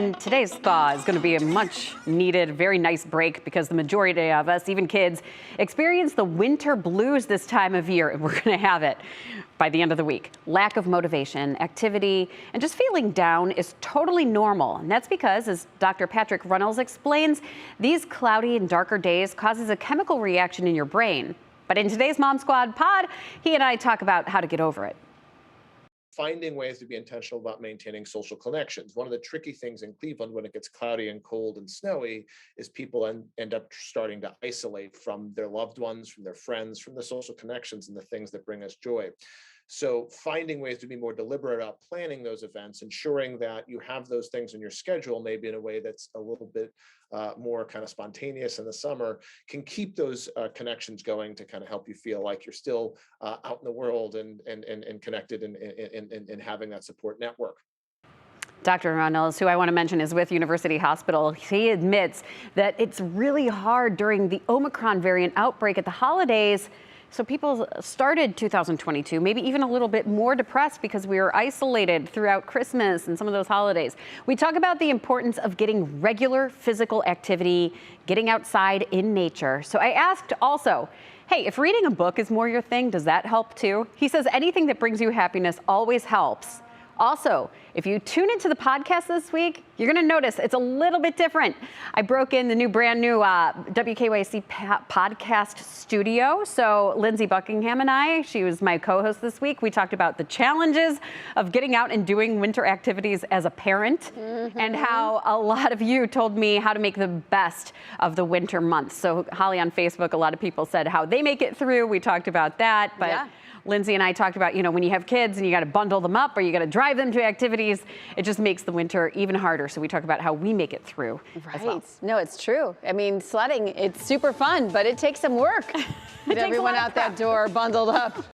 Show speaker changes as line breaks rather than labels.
And today's thaw is going to be a much needed, very nice break because the majority of us, even kids, experience the winter blues this time of year, and we're going to have it by the end of the week. Lack of motivation, activity, and just feeling down is totally normal. And that's because, as Dr. Patrick Runnels explains, these cloudy and darker days causes a chemical reaction in your brain. But in today's Mom Squad pod, he and I talk about how to get over it.
Finding ways to be intentional about maintaining social connections. One of the tricky things in Cleveland when it gets cloudy and cold and snowy is people end up starting to isolate from their loved ones, from their friends, from the social connections and the things that bring us joy. So finding ways to be more deliberate about planning those events, ensuring that you have those things in your schedule, maybe in a way that's a little bit more kind of spontaneous in the summer, can keep those connections going to kind of help you feel like you're still out in the world and connected and having that support network.
Dr. Runnels, who I want to mention is with University Hospital, he admits that it's really hard during the Omicron variant outbreak at the holidays. So people started 2022 maybe even a little bit more depressed because we were isolated throughout Christmas and some of those holidays. We talk about the importance of getting regular physical activity, getting outside in nature. So I asked also, hey, if reading a book is more your thing, does that help too? He says anything that brings you happiness always helps. Also, if you tune into the podcast this week, you're going to notice it's a little bit different. I broke in the brand new WKYC podcast studio. So Lindsay Buckingham and I, she was my co-host this week. We talked about the challenges of getting out and doing winter activities as a parent and how a lot of you told me how to make the best of the winter months. So Holly on Facebook, a lot of people said how they make it through. We talked about that. But yeah. Lindsay and I talked about, when you have kids and you got to bundle them up or you got to drive them to activities, it just makes the winter even harder. So we talk about how we make it through as well.
No, it's true. I mean, sledding, it's super fun, but it takes some work. Get everyone out that door bundled up.